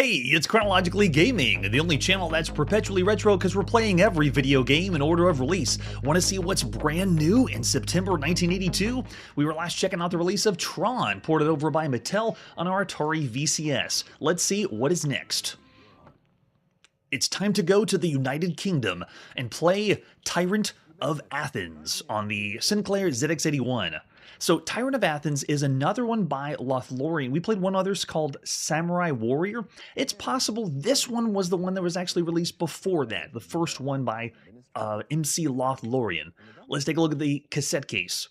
Hey, it's Chronologically Gaming, the only channel that's perpetually retro because we're playing every video game in order of release. Want to see what's brand new in September 1982? We were last checking out the release of Tron, ported over by Mattel on our Atari VCS. Let's see what is next. It's time to go to the United Kingdom and play Tyrant of Athens on the Sinclair ZX81. So Tyrant of Athens is another one by Lothlorien. We played one others called Samurai Warrior. It's possible this one was the one that was actually released before that, the first one by MC Lothlorien. Let's take a look at the cassette case.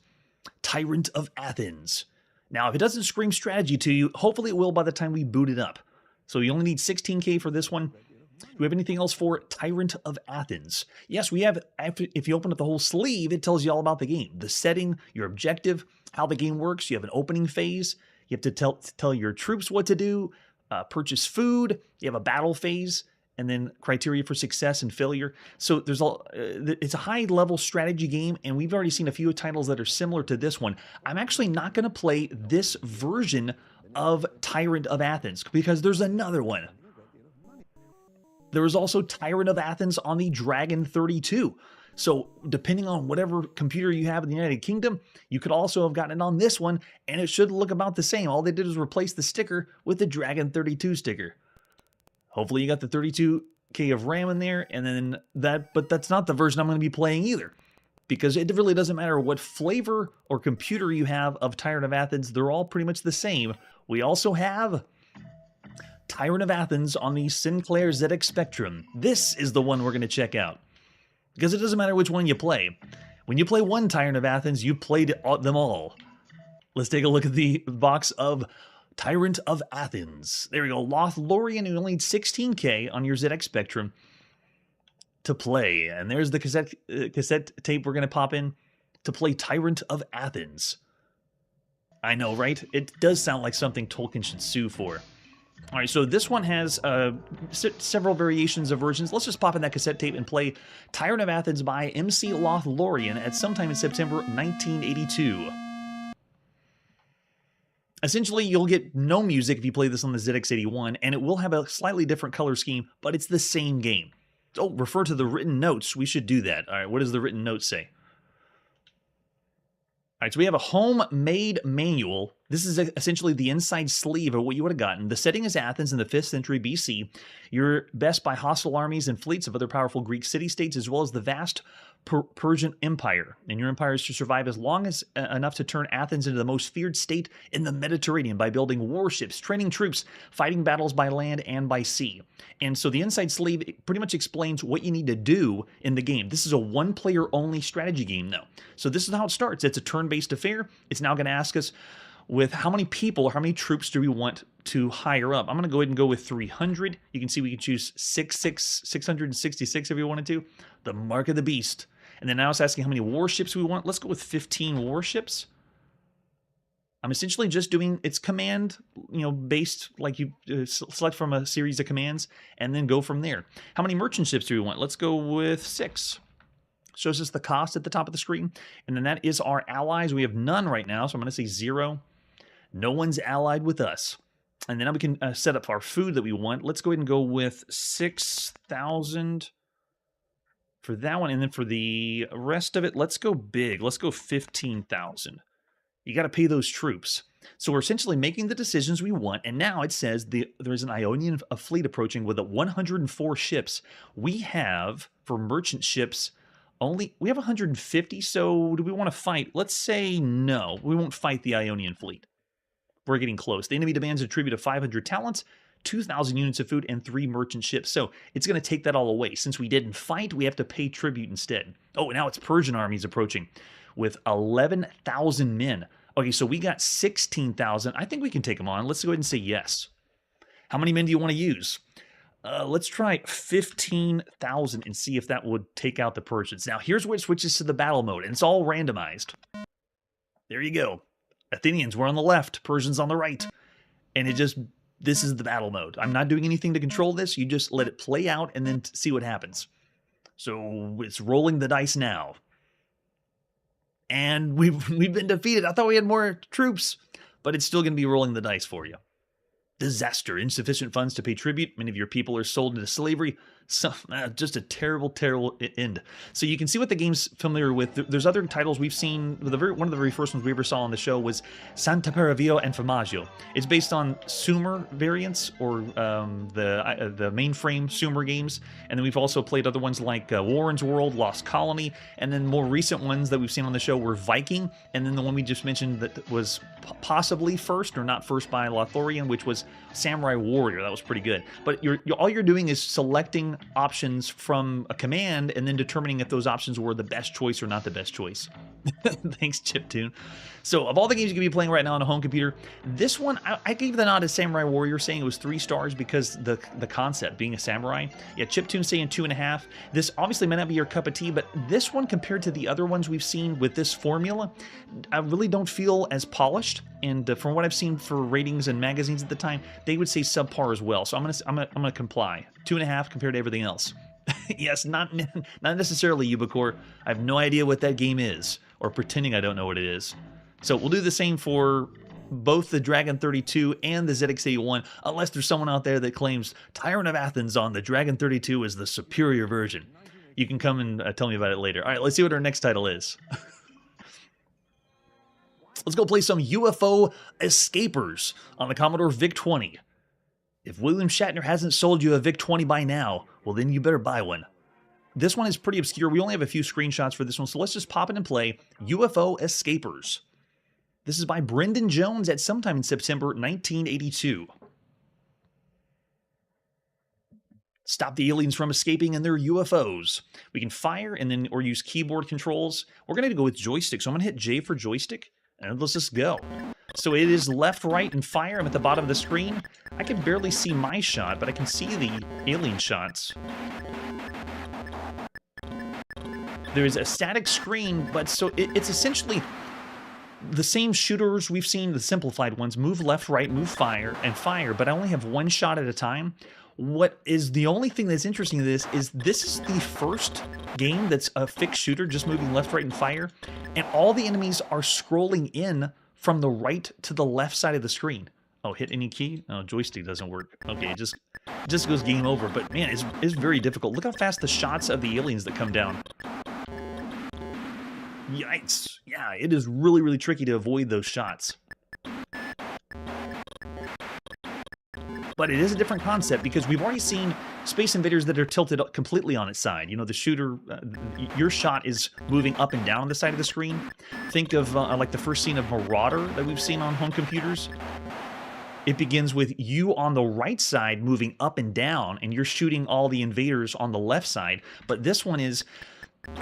Tyrant of Athens. Now, if it doesn't scream strategy to you, hopefully it will by the time we boot it up. So you only need 16K for this one. Do we have anything else for Tyrant of Athens? Yes, we have. If you open up the whole sleeve, it tells you all about the game. The setting, your objective, how the game works. You have an opening phase. You have to tell your troops what to do, purchase food. You have a battle phase, and then criteria for success and failure. So there's it's a high-level strategy game, and we've already seen a few titles that are similar to this one. I'm actually not going to play this version of Tyrant of Athens because there's another one. There was also Tyrant of Athens on the Dragon 32. So depending on whatever computer you have in the United Kingdom, you could also have gotten it on this one, and it should look about the same. All they did was replace the sticker with the Dragon 32 sticker. Hopefully you got the 32K of RAM in there, and then but that's not the version I'm going to be playing either. Because it really doesn't matter what flavor or computer you have of Tyrant of Athens, they're all pretty much the same. We also have Tyrant of Athens on the Sinclair ZX Spectrum. This is the one we're going to check out. Because it doesn't matter which one you play. When you play one Tyrant of Athens, you played them all. Let's take a look at the box of Tyrant of Athens. There we go. Lothlorien, you only need 16K on your ZX Spectrum to play. And there's the cassette tape we're going to pop in to play Tyrant of Athens. I know, right? It does sound like something Tolkien should sue for. All right, so this one has several variations of versions. Let's just pop in that cassette tape and play Tyrant of Athens by MC Lothlorien at sometime in September 1982. Essentially, you'll get no music if you play this on the ZX81, and it will have a slightly different color scheme, but it's the same game. Oh, refer to the written notes. We should do that. All right, what does the written note say? All right, so we have a homemade manual. This is essentially the inside sleeve of what you would have gotten. The setting is Athens in the 5th century BC. You're best by hostile armies and fleets of other powerful Greek city-states, as well as the vast Persian Empire. And your empire is to survive as long as enough to turn Athens into the most feared state in the Mediterranean by building warships, training troops, fighting battles by land and by sea. And so the inside sleeve pretty much explains what you need to do in the game. This is a one-player only strategy game, though. So this is how it starts. It's a turn-based affair. It's now going to ask us with how many people or how many troops do we want to hire up. I'm going to go ahead and go with 300. You can see we can choose 666 if we wanted to. The Mark of the Beast. And then now it's asking how many warships we want. Let's go with 15 warships. I'm essentially just doing its command, based, like you select from a series of commands and then go from there. How many merchant ships do we want? Let's go with 6. Shows us the cost at the top of the screen. And then that is our allies. We have none right now, so I'm going to say 0. No one's allied with us. And then we can set up our food that we want. Let's go ahead and go with 6,000 for that one. And then for the rest of it, let's go big. Let's go 15,000. You got to pay those troops. So we're essentially making the decisions we want. And now it says there's an Ionian fleet approaching with 104 ships. We have, for merchant ships, we have 150, so do we want to fight? Let's say no. We won't fight the Ionian fleet. We're getting close. The enemy demands a tribute of 500 talents, 2,000 units of food, and 3 merchant ships. So it's going to take that all away. Since we didn't fight, we have to pay tribute instead. Oh, now it's Persian armies approaching with 11,000 men. Okay, so we got 16,000. I think we can take them on. Let's go ahead and say yes. How many men do you want to use? Let's try 15,000 and see if that would take out the Persians. Now, here's where it switches to the battle mode, and it's all randomized. There you go. Athenians, we're on the left, Persians on the right. And this is the battle mode. I'm not doing anything to control this. You just let it play out and then see what happens. So it's rolling the dice now. And we've been defeated. I thought we had more troops, but it's still going to be rolling the dice for you. Disaster. Insufficient funds to pay tribute. Many of your people are sold into slavery. So, just a terrible, terrible end. So you can see what the game's familiar with. There's other titles we've seen. One of the very first ones we ever saw on the show was Santa Peravio and Formaggio. It's based on Sumer variants, or the mainframe Sumer games. And then we've also played other ones like Warren's World, Lost Colony, and then more recent ones that we've seen on the show were Viking, and then the one we just mentioned that was possibly first, or not first, by Lothorian, which was Samurai Warrior. That was pretty good. But all you're doing is selecting options from a command and then determining if those options were the best choice or not the best choice. Thanks, Chiptune. So of all the games you could be playing right now on a home computer, this one, I gave the nod to Samurai Warrior, saying it was 3 stars because the concept, being a samurai. Yeah, Chiptune saying 2.5. This obviously may not be your cup of tea, but this one, compared to the other ones we've seen with this formula, I really don't feel as polished. And from what I've seen for ratings and magazines at the time, they would say subpar as well. So I'm gonna comply. 2.5 compared to everything else. Yes, not necessarily Ubicore. I have no idea what that game is, or pretending I don't know what it is. So we'll do the same for both the Dragon 32 and the ZX81, unless there's someone out there that claims Tyrant of Athens on the Dragon 32 is the superior version. You can come and tell me about it later. All right, let's see what our next title is. Let's go play some UFO Escapers on the Commodore VIC-20. If William Shatner hasn't sold you a VIC-20 by now, well then you better buy one. This one is pretty obscure. We only have a few screenshots for this one, so let's just pop it and play UFO Escapers. This is by Brendan Jones at sometime in September 1982. Stop the aliens from escaping in their UFOs. We can fire and then or use keyboard controls. We're going to go with joystick, so I'm going to hit J for joystick, and let's just go. So it is left, right, and fire. I'm at the bottom of the screen. I can barely see my shot, but I can see the alien shots. There is a static screen, but so it's essentially the same shooters we've seen, the simplified ones. Move left, right, move fire, and fire, but I only have one shot at a time. What is the only thing that's interesting to this is the first game that's a fixed shooter, just moving left, right, and fire, and all the enemies are scrolling in from the right to the left side of the screen. Oh, hit any key? Oh, joystick doesn't work. Okay, it just goes game over. But man, it's very difficult. Look how fast the shots of the aliens that come down. Yikes. Yeah, it is really, really tricky to avoid those shots. But it is a different concept because we've already seen Space Invaders that are tilted completely on its side. You know, the shooter, your shot is moving up and down on the side of the screen. Think of like the first scene of Marauder that we've seen on home computers. It begins with you on the right side moving up and down, and you're shooting all the invaders on the left side. But this one is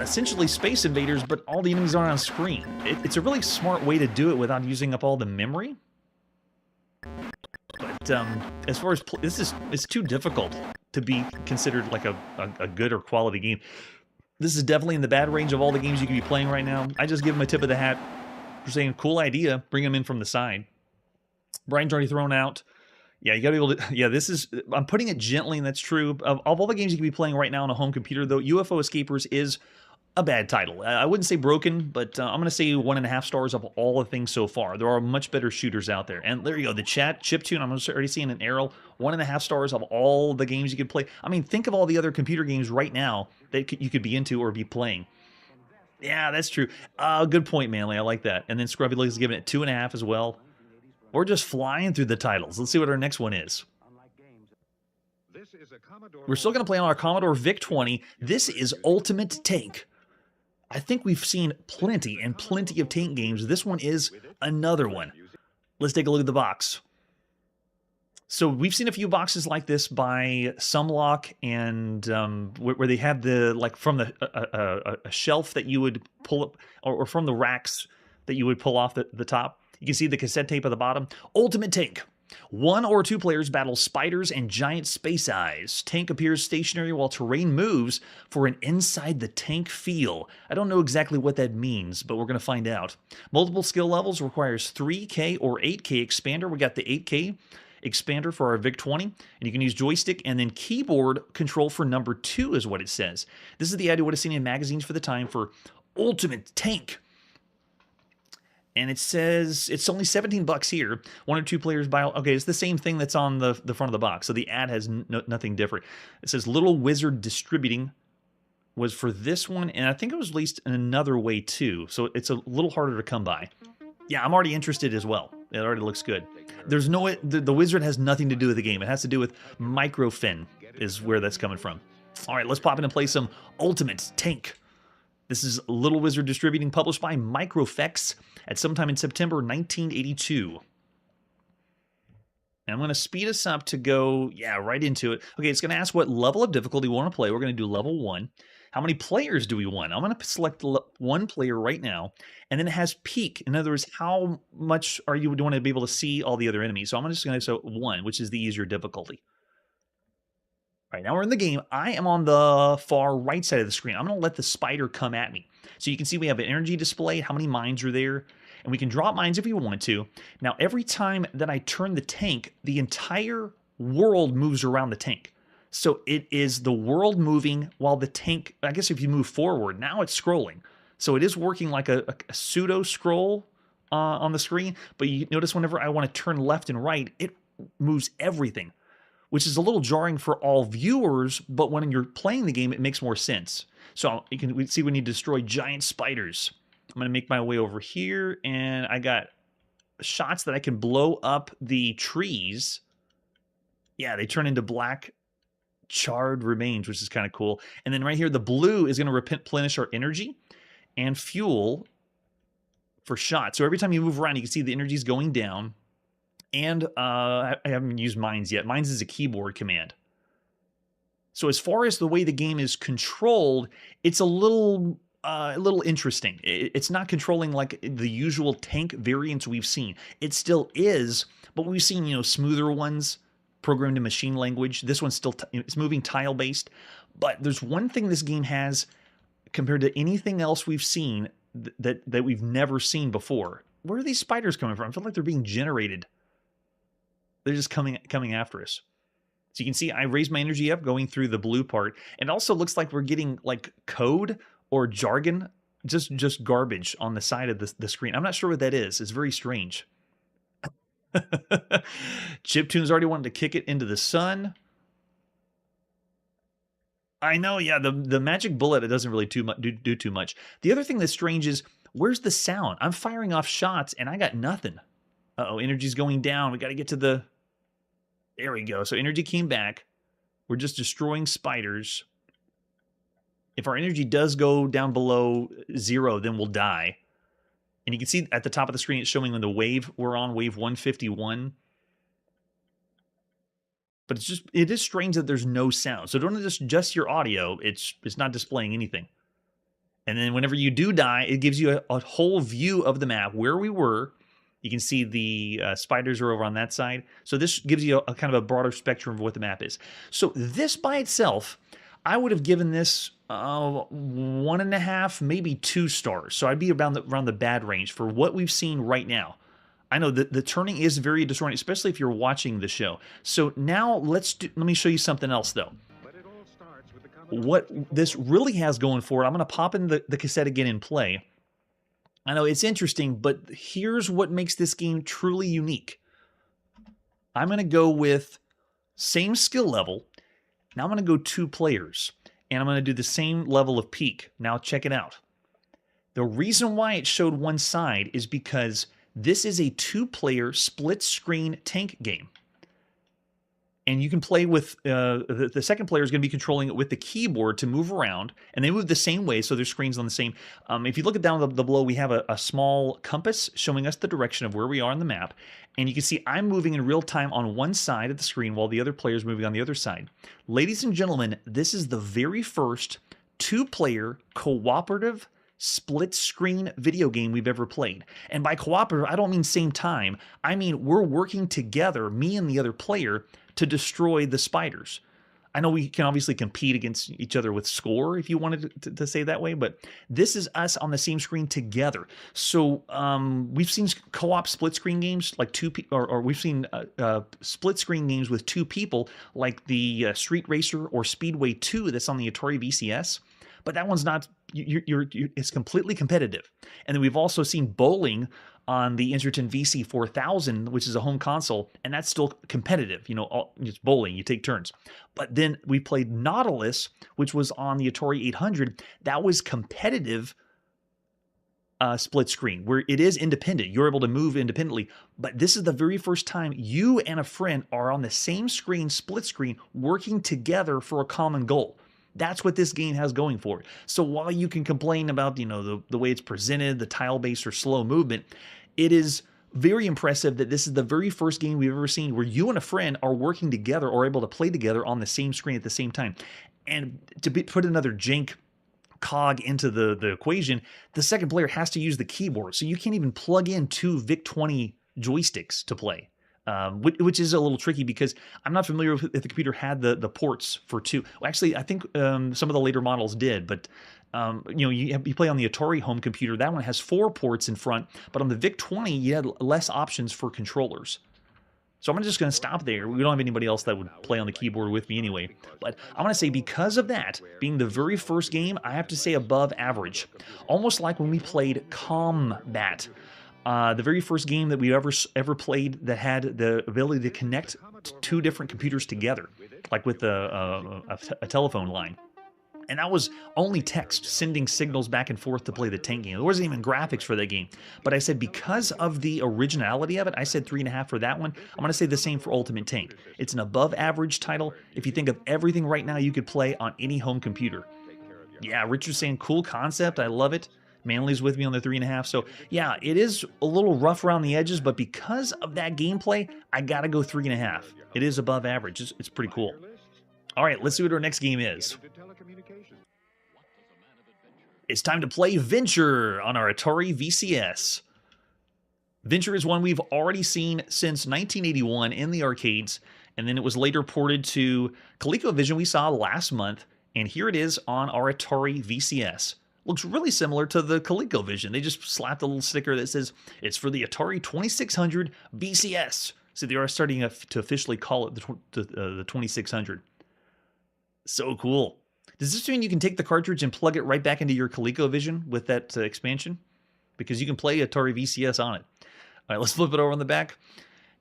essentially Space Invaders, but all the enemies are on screen. It's a really smart way to do it without using up all the memory. But as far as it's too difficult to be considered like a good or quality game. This is definitely in the bad range of all the games you could be playing right now. I just give them a tip of the hat for saying, cool idea, bring them in from the side. Brian's already thrown out. Yeah, you gotta be able to, yeah, I'm putting it gently, and that's true. Of all the games you could be playing right now on a home computer, though, UFO Escapers is a bad title. I wouldn't say broken, but I'm going to say 1.5 stars of all the things so far. There are much better shooters out there. And there you go, the chat, Chiptune, I'm already seeing an arrow. 1.5 stars of all the games you could play. I mean, think of all the other computer games right now that you could be into or be playing. Yeah, that's true. Good point, Manly. I like that. And then Scrubby Legs is giving it 2.5 as well. We're just flying through the titles. Let's see what our next one is. We're still going to play on our Commodore VIC-20. This is Ultimate Tank. I think we've seen plenty and plenty of tank games. This one is another one. Let's take a look at the box. So we've seen a few boxes like this by Sumlock, and where they have the, like, from the a shelf that you would pull up, or from the racks that you would pull off the top. You can see the cassette tape at the bottom. Ultimate Tank. 1 or 2 players battle spiders and giant space eyes. Tank appears stationary while terrain moves for an inside the tank feel. I don't know exactly what that means, but we're going to find out. Multiple skill levels requires 3K or 8K expander. We got the 8K expander for our VIC-20, and you can use joystick and then keyboard control for number 2 is what it says. This is the idea what I've seen in magazines for the time for Ultimate Tank. And it says it's only 17 bucks here. 1 or 2 players buy. Okay, it's the same thing that's on the front of the box. So the ad has nothing different. It says Little Wizard Distributing was for this one, and I think it was released in another way too. So it's a little harder to come by. Yeah, I'm already interested as well. It already looks good. There's no the wizard has nothing to do with the game. It has to do with Microfin is where that's coming from. All right, let's pop in and play some Ultimate Tank. This is Little Wizard Distributing, published by Microfex at sometime in September 1982. And I'm going to speed us up to go, right into it. Okay, it's going to ask what level of difficulty we want to play. We're going to do level 1. How many players do we want? I'm going to select 1 player right now. And then it has peak. In other words, how much are you want to be able to see all the other enemies? So I'm just going to say 1, which is the easier difficulty. All right, now we're in the game. I am on the far right side of the screen. I'm going to let the spider come at me. So you can see we have an energy display, how many mines are there, and we can drop mines if we want to. Now, every time that I turn the tank, the entire world moves around the tank. So it is the world moving while the tank, I guess if you move forward, now it's scrolling. So it is working like a pseudo scroll on the screen, but you notice whenever I want to turn left and right, it moves everything, which is a little jarring for all viewers, but when you're playing the game, it makes more sense. So we see we need to destroy giant spiders. I'm going to make my way over here, and I got shots that I can blow up the trees. Yeah, they turn into black charred remains, which is kind of cool. And then right here, the blue is going to replenish our energy and fuel for shots. So every time you move around, you can see the energy is going down. And I haven't used mines yet. Mines is a keyboard command. So as far as the way the game is controlled, it's a little interesting. It's not controlling like the usual tank variants we've seen. It still is, but we've seen smoother ones programmed in machine language. This one's still it's moving tile based. But there's one thing this game has compared to anything else we've seen that we've never seen before. Where are these spiders coming from? I feel like they're being generated. They're just coming after us. So you can see I raised my energy up going through the blue part. And it also looks like we're getting like code or jargon, just garbage on the side of the screen. I'm not sure what that is. It's very strange. Chiptune's already wanted to kick it into the sun. I know, yeah, the magic bullet, it doesn't really do too much. The other thing that's strange is, where's the sound? I'm firing off shots, and I got nothing. Uh-oh, energy's going down. We got to get to the... There we go. So energy came back. We're just destroying spiders. If our energy does go down below 0, then we'll die. And you can see at the top of the screen, it's showing when the wave we're on, wave 151. But it is strange that there's no sound. So don't adjust your audio. It's not displaying anything. And then whenever you do die, it gives you a whole view of the map where we were. You can see the spiders are over on that side. So this gives you a kind of a broader spectrum of what the map is. So this by itself, I would have given this 1.5, maybe 2 stars. So I'd be around the bad range for what we've seen right now. I know that the turning is very disorienting, especially if you're watching the show. So now let me show you something else though. What this really has going for it, I'm going to pop in the cassette again and play. I know it's interesting, but here's what makes this game truly unique. I'm going to go with same skill level. Now I'm going to go 2 players, and I'm going to do the same level of peak. Now check it out. The reason why it showed one side is because this is a 2-player split-screen tank game. And you can play with, the second player is going to be controlling it with the keyboard to move around. And they move the same way, so their screen's on the same. If you look down the below, we have a small compass showing us the direction of where we are on the map. And you can see I'm moving in real time on one side of the screen while the other player is moving on the other side. Ladies and gentlemen, this is the very first 2-player cooperative split-screen video game we've ever played. And by cooperative, I don't mean same time. I mean we're working together, me and the other player, to destroy the spiders. I know we can obviously compete against each other with score, if you wanted to say that way, but this is us on the same screen together. So we've seen co-op split-screen games like or we've seen split-screen games with 2 people, like the Street Racer or Speedway 2 that's on the Atari VCS. but that one's not. It's completely competitive. And then we've also seen bowling on the Inserton VC 4000, which is a home console, and that's still competitive. It's bowling, you take turns. But then we played Nautilus, which was on the Atari 800. That was competitive split screen, where it is independent. You're able to move independently, but this is the very first time you and a friend are on the same screen, split screen, working together for a common goal. That's what this game has going for it. So while you can complain about, the way it's presented, the tile-based or slow movement, it is very impressive that this is the very first game we've ever seen where you and a friend are working together or able to play together on the same screen at the same time. And to put another jank cog into the equation, the second player has to use the keyboard. So you can't even plug in two VIC-20 joysticks to play. Which is a little tricky because I'm not familiar with if the computer had the ports for two. Well, actually, I think some of the later models did, but you play on the Atari home computer. That one has 4 ports in front, but on the VIC-20, you had less options for controllers. So I'm just going to stop there. We don't have anybody else that would play on the keyboard with me anyway. But I want to say because of that, being the very first game, I have to say above average. Almost like when we played Combat. The very first game that we ever played that had the ability to connect 2 different computers together, like with a telephone line. And that was only text, sending signals back and forth to play the tank game. There wasn't even graphics for that game. But I said because of the originality of it, I said 3.5 for that one. I'm going to say the same for Ultimate Tank. It's an above average title. If you think of everything right now you could play on any home computer. Yeah, Richard's saying cool concept. I love it. Manly's with me on the 3.5. So yeah, it is a little rough around the edges, but because of that gameplay, I got to go 3.5. It is above average. It's pretty cool. All right, let's see what our next game is. It's time to play Venture on our Atari VCS. Venture is one we've already seen since 1981 in the arcades, and then it was later ported to Colecovision we saw last month, and here it is on our Atari VCS. Looks really similar to the ColecoVision. They just slapped a little sticker that says it's for the Atari 2600 VCS. So they are starting to officially call it the 2600. So cool. Does this mean you can take the cartridge and plug it right back into your ColecoVision with that expansion? Because you can play Atari VCS on it. All right, let's flip it over on the back.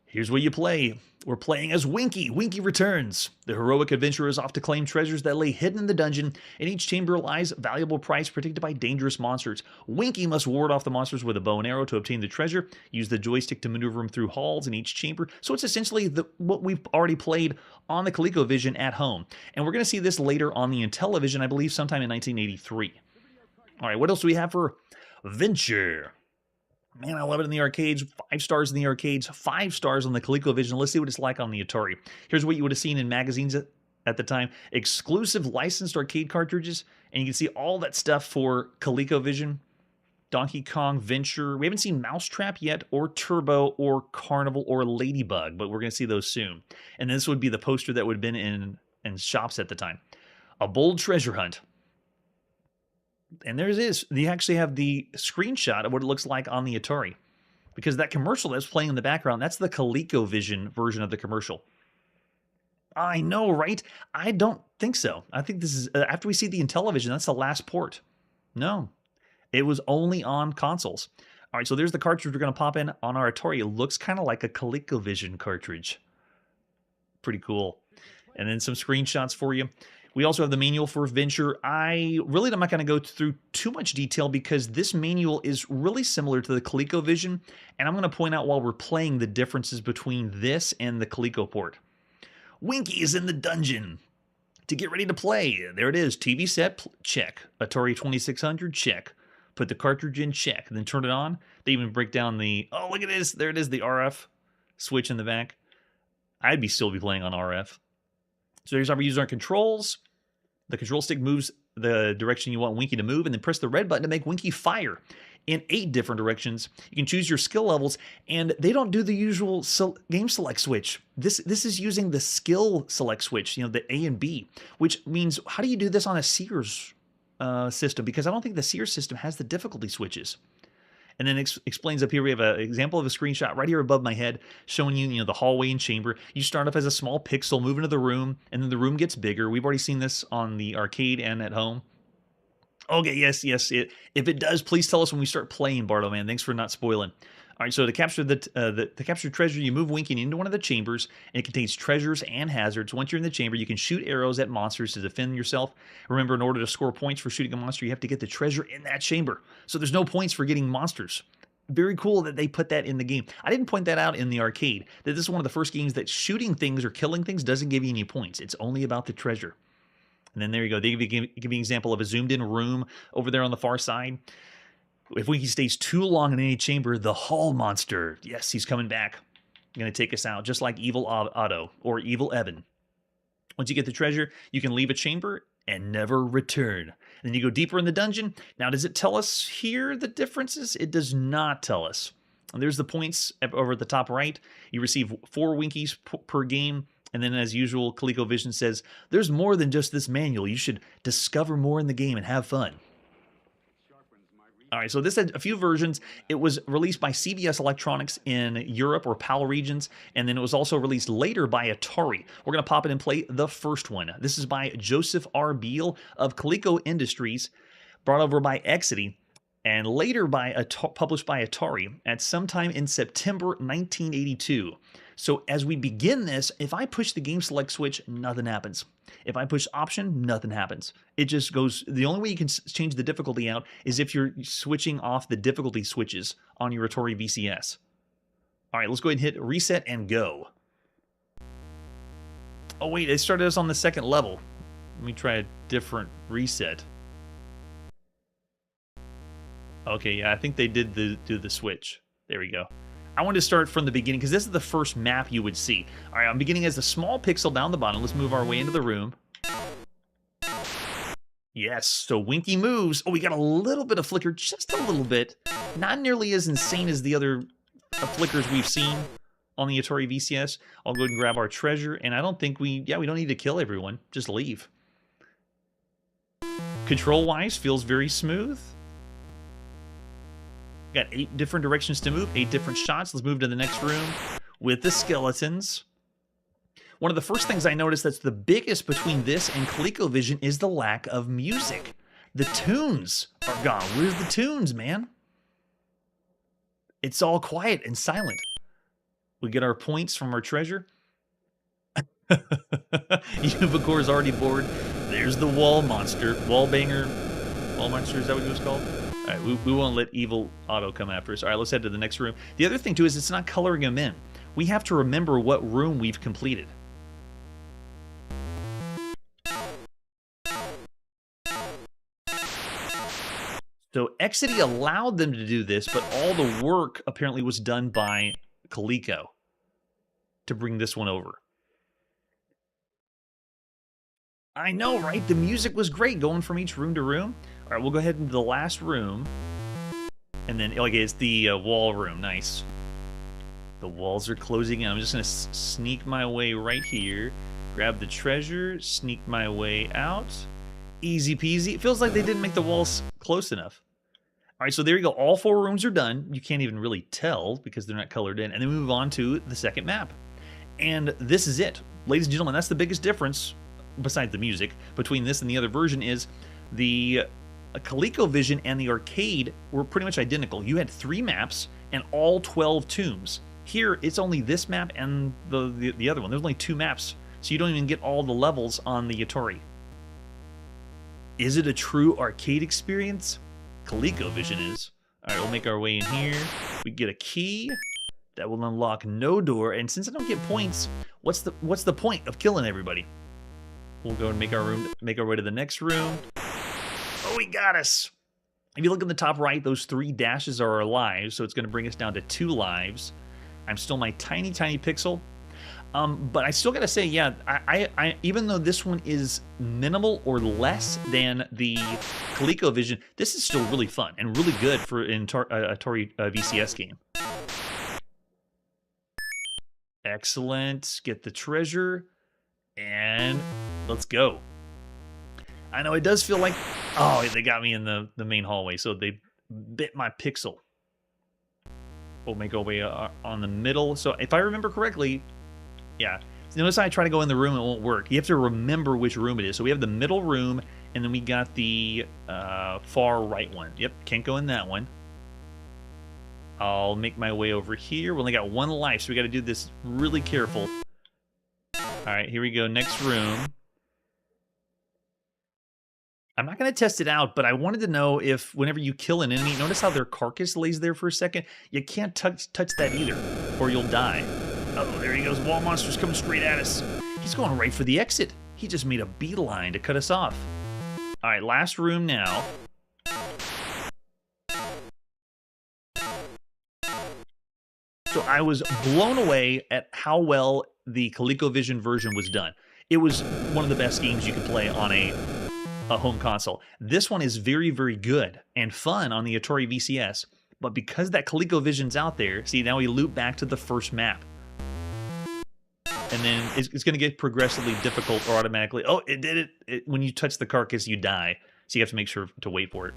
Here's where you play. We're playing as Winky. Winky returns. The heroic adventurer is off to claim treasures that lay hidden in the dungeon. In each chamber lies valuable prize protected by dangerous monsters. Winky must ward off the monsters with a bow and arrow to obtain the treasure. Use the joystick to maneuver them through halls in each chamber. So it's essentially what we've already played on the ColecoVision at home. And we're going to see this later on the Intellivision, I believe, sometime in 1983. All right, what else do we have for Venture? Man, I love it in the arcades. 5 stars in the arcades, 5 stars on the ColecoVision. Let's see what it's like on the Atari. Here's what you would have seen in magazines at the time. Exclusive licensed arcade cartridges. And you can see all that stuff for ColecoVision. Donkey Kong, Venture. We haven't seen Mousetrap yet, or Turbo, or Carnival, or Ladybug. But we're going to see those soon. And this would be the poster that would have been in shops at the time. A Bold Treasure Hunt. And there it is. You actually have the screenshot of what it looks like on the Atari. Because that commercial that's playing in the background, that's the ColecoVision version of the commercial. I know, right? I don't think so. I think this is, after we see the Intellivision, that's the last port. No. It was only on consoles. All right, so there's the cartridge we're going to pop in on our Atari. It looks kind of like a ColecoVision cartridge. Pretty cool. And then some screenshots for you. We also have the manual for Venture. I'm not going to go through too much detail because this manual is really similar to the ColecoVision, and I'm going to point out while we're playing the differences between this and the Coleco port. Winky is in the dungeon. To get ready to play, there it is. TV set, check. Atari 2600, check. Put the cartridge in, check. Then turn it on. They even break down the, oh, look at this. There it is, the RF switch in the back. I'd still be playing on RF. So here's how we use our controls. The control stick moves the direction you want Winky to move, and then press the red button to make Winky fire in 8 different directions. You can choose your skill levels, and they don't do the usual game select switch. This is using the skill select switch, the A and B, which means how do you do this on a Sears system? Because I don't think the Sears system has the difficulty switches. And then explains up here, we have an example of a screenshot right here above my head showing you, the hallway and chamber. You start off as a small pixel, move into the room, and then the room gets bigger. We've already seen this on the arcade and at home. Okay, yes, yes. If it does, please tell us when we start playing, Bardo, man. Thanks for not spoiling. All right, so to capture the capture treasure, you move Winky into one of the chambers, and it contains treasures and hazards. Once you're in the chamber, you can shoot arrows at monsters to defend yourself. Remember, in order to score points for shooting a monster, you have to get the treasure in that chamber. So there's no points for getting monsters. Very cool that they put that in the game. I didn't point that out in the arcade, that this is one of the first games that shooting things or killing things doesn't give you any points. It's only about the treasure. And then there you go. They give you an example of a zoomed-in room over there on the far side. If Winky stays too long in any chamber, the Hall Monster, yes, he's coming back. Going to take us out, just like Evil Otto or Evil Evan. Once you get the treasure, you can leave a chamber and never return. And then you go deeper in the dungeon. Now, does it tell us here the differences? It does not tell us. And there's the points over at the top right. You receive 4 Winkies per game. And then, as usual, ColecoVision says, there's more than just this manual. You should discover more in the game and have fun. All right, so this had a few versions. It was released by CBS Electronics in Europe or PAL regions, and then it was also released later by Atari. We're going to pop in and play the first one. This is by Joseph R. Beale of Coleco Industries, brought over by Exidy, and later published by Atari at sometime in September 1982. So as we begin this, if I push the game select switch, nothing happens. If I push option, nothing happens. It just goes, the only way you can change the difficulty out is if you're switching off the difficulty switches on your Atari VCS. All right, let's go ahead and hit reset and go. Oh wait, it started us on the second level. Let me try a different reset. Okay, yeah, I think they did do the switch. There we go. I wanted to start from the beginning because this is the first map you would see. All right, I'm beginning as a small pixel down the bottom. Let's move our way into the room. Yes, so Winky moves. Oh, we got a little bit of flicker, just a little bit. Not nearly as insane as the other flickers we've seen on the Atari VCS. I'll go ahead and grab our treasure, and I don't think we don't need to kill everyone. Just leave. Control-wise, feels very smooth. Got 8 different directions to move, 8 different shots. Let's move to the next room with the skeletons. One of the first things I noticed that's the biggest between this and ColecoVision is the lack of music. The tunes are gone. Where's the tunes, man? It's all quiet and silent. We get our points from our treasure. Ubicore is already bored. There's the wall monster. Wall banger. Wall monster, is that what it was called? All right, we won't let Evil Otto come after us. All right, let's head to the next room. The other thing, too, is it's not coloring them in. We have to remember what room we've completed. So Exidy allowed them to do this, but all the work apparently was done by Coleco to bring this one over. I know, right? The music was great going from each room to room. All right, we'll go ahead into the last room. And then, okay, it's the wall room. Nice. The walls are closing in. I'm just going to sneak my way right here. Grab the treasure, sneak my way out. Easy peasy. It feels like they didn't make the walls close enough. All right, so there you go. All 4 rooms are done. You can't even really tell because they're not colored in. And then we move on to the second map. And this is it. Ladies and gentlemen, that's the biggest difference, besides the music, between this and the other version is the ColecoVision and the arcade were pretty much identical. You had 3 maps and all 12 tombs. Here, it's only this map and the other one. There's only 2 maps, so you don't even get all the levels on the Atari. Is it a true arcade experience? ColecoVision is. All right, we'll make our way in here. We get a key that will unlock no door, and since I don't get points, what's the point of killing everybody? We'll go and make our way to the next room. Oh, he got us. If you look in the top right, those 3 dashes are our lives, so it's going to bring us down to 2 lives. I'm still my tiny pixel. But I still got to say, yeah, I even though this one is minimal or less than the ColecoVision, this is still really fun and really good for an Atari VCS game. Excellent. Get the treasure. And let's go. I know it does feel like... Oh, they got me in the main hallway, so they bit my pixel. We'll make our way on the middle. So if I remember correctly... Yeah. So notice I try to go in the room, it won't work. You have to remember which room it is. So we have the middle room, And then we got the far right one. Yep, can't go in that one. I'll make my way over here. We only got one life, so we got to do this really careful. All right, here we go. Next room. I'm not going to test it out, but I wanted to know if whenever you kill an enemy, notice how their carcass lays there for a second? You can't touch that either, or you'll die. Uh-oh, there he goes. Wall monster's coming straight at us. He's going right for the exit. He just made a beeline to cut us off. All right, last room now. So I was blown away at how well the ColecoVision version was done. It was one of the best games you could play on a home console. This one is very, very good and fun on the Atari VCS, but because that ColecoVision's out there, see, now we loop back to the first map. And then it's going to get progressively difficult or automatically, oh, it did it. When you touch the carcass, you die. So you have to make sure to wait for it.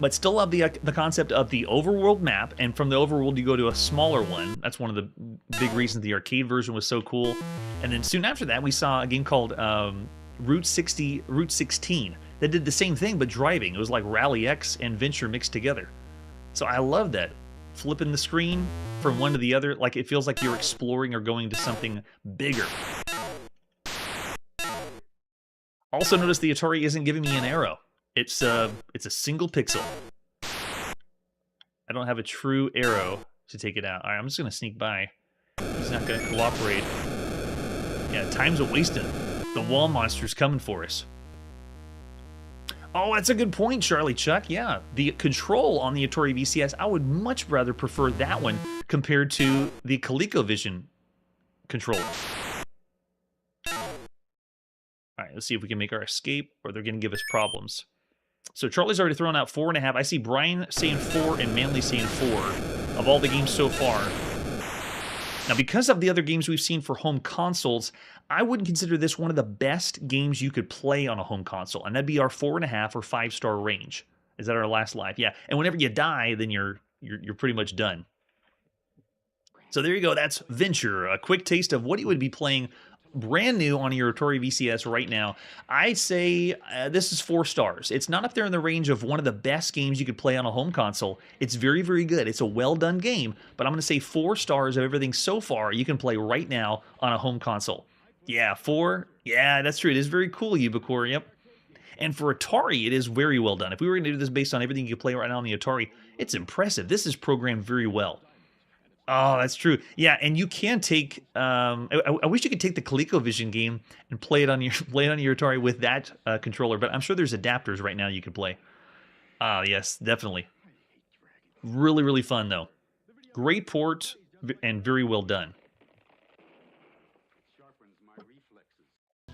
But still love the concept of the overworld map, and from the overworld you go to a smaller one. That's one of the big reasons the arcade version was so cool. And then soon after that, we saw a game called Route 16 that did the same thing but driving. It was like Rally X and Venture mixed together. So I love that. Flipping the screen from one to the other, like it feels like you're exploring or going to something bigger. Also notice the Atari isn't giving me an arrow. It's a single pixel. I don't have a true arrow to take it out. All right, I'm just gonna sneak by. He's not gonna cooperate. Yeah, time's a wasting. The wall monster's coming for us. Oh, that's a good point, Charlie Chuck. Yeah, the control on the Atari VCS, I would much rather prefer that one compared to the ColecoVision controller. All right, let's see if we can make our escape, or they're going to give us problems. So Charlie's already thrown out 4.5. I see Brian saying 4 and Manly saying 4 of all the games so far. Now, because of the other games we've seen for home consoles, I wouldn't consider this one of the best games you could play on a home console, and that'd be our 4.5 or 5-star range. Is that our last life? Yeah. And whenever you die, then you're pretty much done. So there you go. That's Venture, a quick taste of what you would be playing brand new on your Atari VCS right now. I say this is 4 stars. It's not up there in the range of one of the best games you could play on a home console. It's very, very good. It's a well-done game, but I'm going to say 4 stars of everything so far you can play right now on a home console. Yeah, 4. Yeah, that's true. It is very cool, Ubicore. Yep. And for Atari, it is very well done. If we were going to do this based on everything you can play right now on the Atari, it's impressive. This is programmed very well. Oh, that's true. Yeah, and you can take. I wish you could take the ColecoVision game and play it on your Atari with that controller. But I'm sure there's adapters right now you could play. Yes, definitely. Really, really fun though. Great port and very well done.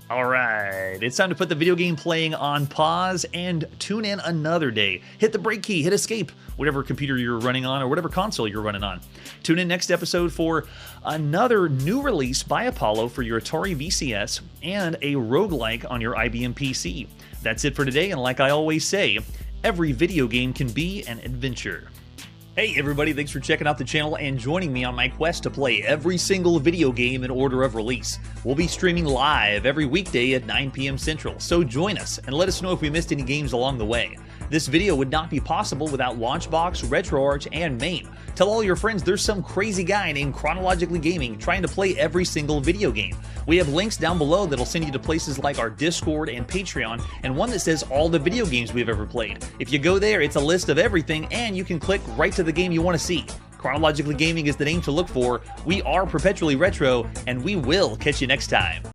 All right, it's time to put the video game playing on pause and tune in another day. Hit the break key, hit escape, whatever computer you're running on or whatever console you're running on. Tune in next episode for another new release by Apollo for your Atari VCS and a roguelike on your IBM PC. That's it for today, and like I always say, every video game can be an adventure. Hey everybody, thanks for checking out the channel and joining me on my quest to play every single video game in order of release. We'll be streaming live every weekday at 9 p.m. Central, so join us and let us know if we missed any games along the way. This video would not be possible without Launchbox, RetroArch, and MAME. Tell all your friends there's some crazy guy named Chronologically Gaming trying to play every single video game. We have links down below that'll send you to places like our Discord and Patreon, and one that says all the video games we've ever played. If you go there, it's a list of everything, and you can click right to the game you want to see. Chronologically Gaming is the name to look for. We are Perpetually Retro, and we will catch you next time.